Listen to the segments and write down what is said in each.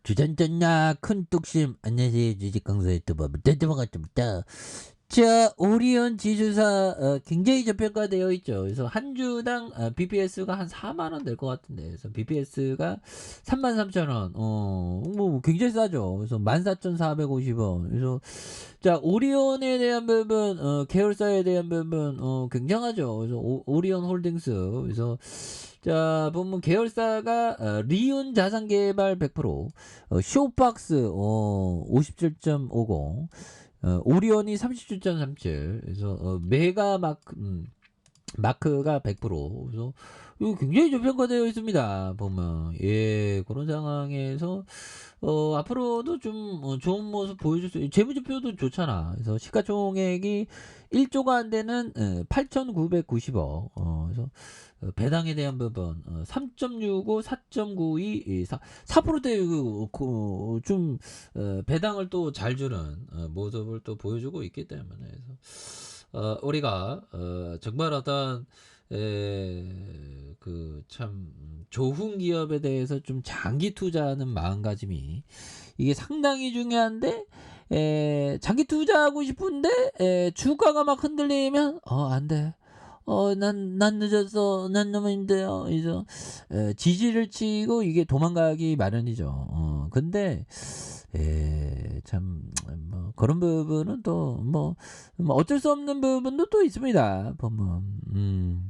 주전전나 큰 뚝심 안녕하세요 주식강사 유튜버 반갑습니다. 자 오리온 지주사 굉장히 저평가되어 있죠. 그래서 한 주당 BPS가 한 4만원 될 것 같은데 그래서 BPS가 33,000원 뭐 굉장히 싸죠. 그래서 14,450원 그래서 자 오리온에 대한 부분 계열사에 대한 부분 굉장하죠. 그래서 오리온 홀딩스 그래서 자 보면 계열사가 리온 자산개발 100%, 쇼박스 57.50, 오리온이 37.37. 그래서 메가 마크가 100%. 그래서 이거 굉장히 저평가되어 있습니다. 보면 예 그런 상황에서 앞으로도 좀 좋은 모습 보여줄 수 재무지표도 좋잖아. 그래서 시가총액이 1조가 안 되는 8,990억. 그래서 배당에 대한 부분 3.65, 4.92, 4%대 좀 배당을 또 잘 주는 모습을 또 보여주고 있기 때문에 그래서 우리가 정말 어떤 그 참 좋은 기업에 대해서 좀 장기 투자하는 마음가짐이 이게 상당히 중요한데 장기 투자하고 싶은데 주가가 막 흔들리면 안 돼. 난 늦었어. 난 너무 힘들어. 그래서 지지를 치고 이게 도망가기 마련이죠. 근데 참 뭐 그런 부분은 또 뭐 어쩔 수 없는 부분도 또 있습니다. 보면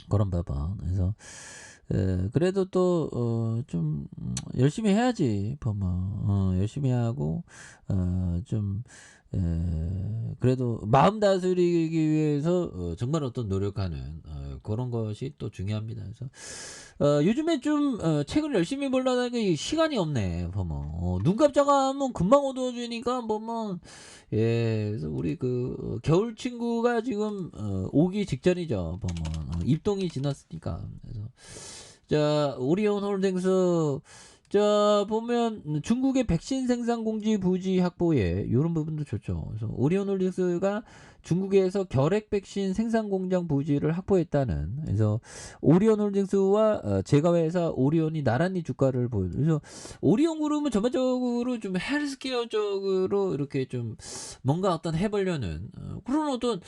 그런 부분. 그래서 그래도 또 좀 열심히 해야지. 보면 열심히 하고 좀 그래도 마음 다스리기 위해서 정말 어떤 노력하는 그런 것이 또 중요합니다. 그래서 요즘에 좀 책을 열심히 보려다가 시간이 없네. 보면 눈 깜짝하면 금방 어두워지니까 보면 그래서 우리 그 겨울 친구가 지금 오기 직전이죠. 보면 입동이 지났으니까. 그래서 자 오리온 홀딩스 자 보면 중국의 백신 생산 공지 부지 확보에 이런 부분도 좋죠. 그래서 오리온 홀딩스가 중국에서 결핵 백신 생산 공장 부지를 확보했다는 그래서 오리온 홀딩스와 제과회사 오리온이 나란히 주가를 보여. 그래서 오리온 그룹은 전반적으로 좀 헬스케어 쪽으로 이렇게 좀 뭔가 어떤 해보려는 그런 어떤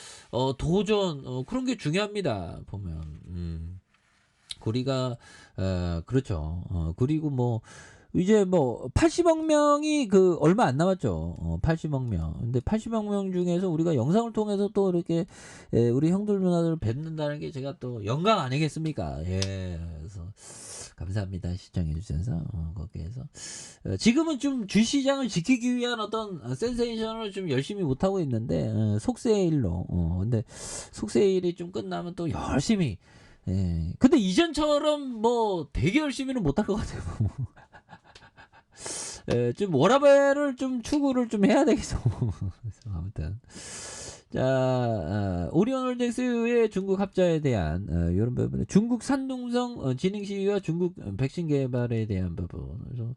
도전 그런 게 중요합니다. 보면 우리가 그렇죠. 그리고 뭐 이제 뭐 80억 명이 그 얼마 안 남았죠. 80억 명. 근데 80억 명 중에서 우리가 영상을 통해서 또 이렇게 우리 형들 누나들 뵙는다는 게 제가 또 영광 아니겠습니까? 예. 그래서 감사합니다. 시청해 주셔서 거기에서 지금은 좀 주시장을 지키기 위한 어떤 센세이션을 좀 열심히 못 하고 있는데 속세일로 근데 속세일이 좀 끝나면 또 열심히 근데 이전처럼 뭐 되게 열심히는 못할 것 같아요. 좀 워라밸을 좀 추구를 좀 해야 되겠어. 그래서 아무튼 자 오리온 홀딩스의 중국 합자에 대한 이런 부분, 중국 산둥성 진흥 시위와 중국 백신 개발에 대한 부분. 그래서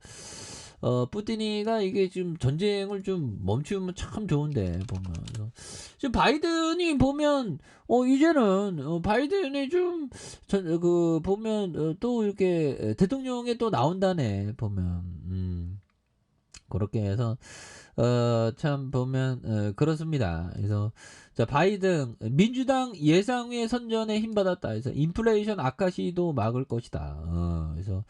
푸틴이가 이게 지금 전쟁을 좀 멈추면 참 좋은데 보면 그래서 지금 바이든이 보면 이제는 바이든이 좀 그 보면 또 이렇게 대통령에 또 나온다네 보면 그렇게 해서 참 보면 그렇습니다. 그래서 자 바이든 민주당 예상외 선전에 힘받았다. 그래서 인플레이션 악화 시도 막을 것이다. 그래서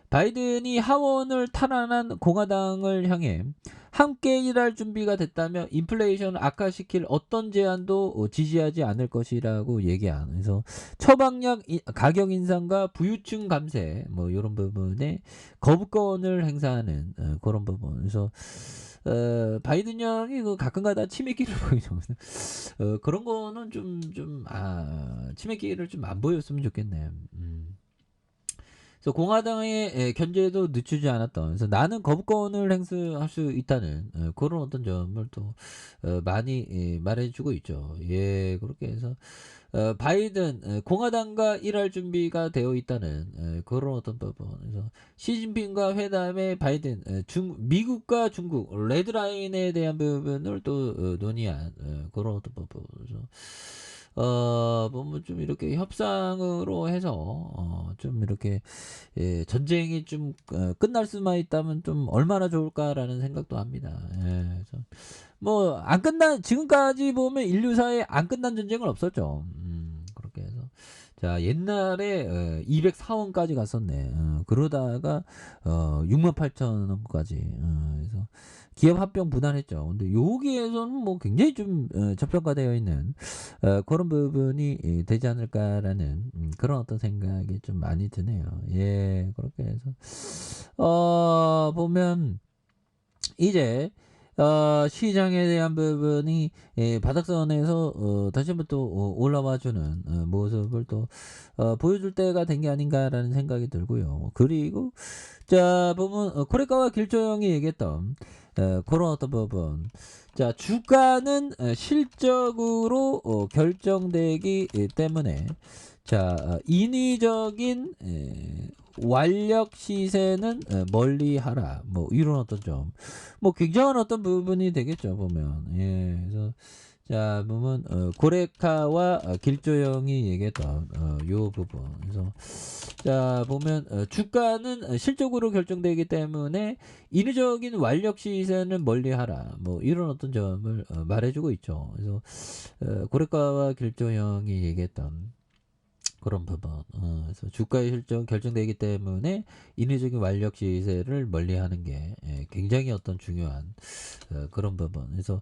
바이든이 하원을 탈환한 공화당을 향해 함께 일할 준비가 됐다며 인플레이션을 악화시킬 어떤 제안도 지지하지 않을 것이라고 얘기한. 그래서 처방약 가격 인상과 부유층 감세 뭐 이런 부분에 거부권을 행사하는 그런 부분. 그래서 바이든 형이 그 가끔가다 치매기를 보이죠. 그런 거는 치매기를 좀 안 보였으면 좋겠네. 그래서 공화당의 견제도 늦추지 않았던. 그래서 나는 거부권을 행사할 수 있다는 그런 어떤 점을 또 많이 말해주고 있죠. 예, 그렇게 해서 바이든 공화당과 일할 준비가 되어 있다는 그런 어떤 부분. 그래서 시진핑과 회담에 바이든 미국과 중국 레드라인에 대한 부분을 또 논의한 그런 어떤 부분. 그래서 보면 좀 이렇게 협상으로 해서 좀 이렇게 전쟁이 좀 끝날 수만 있다면 좀 얼마나 좋을까라는 생각도 합니다. 예. 그래서 뭐 안 끝난 지금까지 보면 인류사에 안 끝난 전쟁은 없었죠. 그렇게 해서 자 옛날에 204 원까지 갔었네. 그러다가 68,000 원까지. 그래서 기업 합병 분할했죠. 근데 여기에서는 뭐 굉장히 좀 저평가되어 있는 그런 부분이 되지 않을까라는 그런 어떤 생각이 좀 많이 드네요. 예. 그렇게 해서 보면 이제 시장에 대한 부분이 바닥선에서 다시 한번 또 올라와 주는 모습을 또 보여줄 때가 된 게 아닌가라는 생각이 들고요. 그리고 자 보면 코레카와 길조영이 얘기했던 그런 어떤 부분. 자 주가는 실적으로 결정되기 때문에 자 인위적인 완력 시세는 멀리하라. 뭐 이런 어떤 점, 뭐 굉장한 어떤 부분이 되겠죠 보면. 예, 그래서 자 보면 고레카와 길조영이 얘기했던 요 부분. 그래서 자 보면 주가는 실적으로 결정되기 때문에 인위적인 완력 시세는 멀리하라. 뭐 이런 어떤 점을 말해주고 있죠. 그래서 고레카와 길조영이 얘기했던 그런 부분. 그래서 주가의 실적 결정되기 때문에 인위적인 완력 시세를 멀리하는 게 굉장히 어떤 중요한 그런 부분. 그래서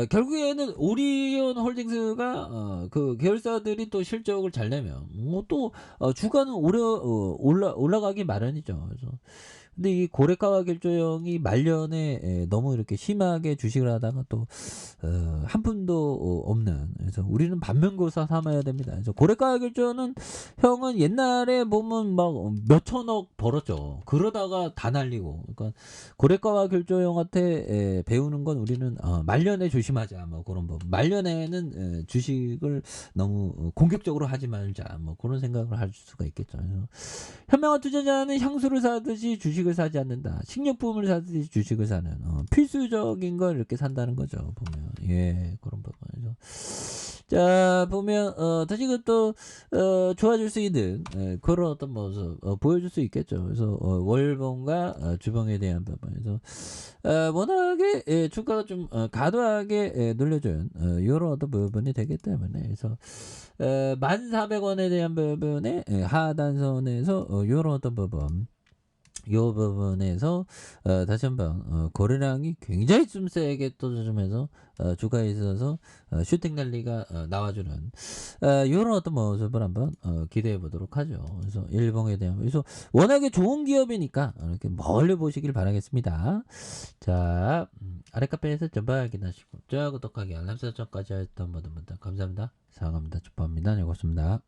결국에는 오리온 홀딩스가 그 계열사들이 또 실적을 잘 내면 뭐 또 주가는 오래 올라가기 마련이죠. 그래서 근데 이 고래가와 결조형이 말년에 너무 이렇게 심하게 주식을 하다가 또 한 푼도 없는, 그래서 우리는 반면교사 삼아야 됩니다. 그래서 고래가 결조는 형은 옛날에 보면 막 몇천억 벌었죠. 그러다가 다 날리고. 그러니까 고래가와 결조형한테 배우는 건 우리는 말년에 조심하자, 뭐 그런 법. 말년에는 주식을 너무 공격적으로 하지 말자, 뭐 그런 생각을 할 수가 있겠죠. 그래서 현명한 투자자는 향수를 사듯이 주식을 사지 않는다. 식료품을 사듯이 주식을 사는 필수적인 걸 이렇게 산다는 거죠. 보면 예 그런 부분이죠. 자 보면 다시 또 좋아질 수 있는 그런 어떤 모습 보여줄 수 있겠죠. 그래서 월봉과 주봉에 대한 부분에서 워낙에 주가가 좀 과도하게 눌려준 이런 어떤 부분이 되기 때문에, 그래서 1,400원에 대한 부분에 하단선에서 요런 어떤 부분, 요 부분에서 다시 한번 거래량이 굉장히 좀 세게 또 좀 해서 주가에 있어서 슈팅 랠리가 나와주는 요런 어떤 모습을 한번 기대해 보도록 하죠. 그래서 일봉에 대한, 그래서 워낙에 좋은 기업이니까 이렇게 멀리 보시길 바라겠습니다. 자 아래 카페에서 전방 확인하시고 좋아요 구독하기 알람 설정까지 했던 모든 분들 감사합니다. 사랑합니다. 축복합니다. 네, 고맙습니다.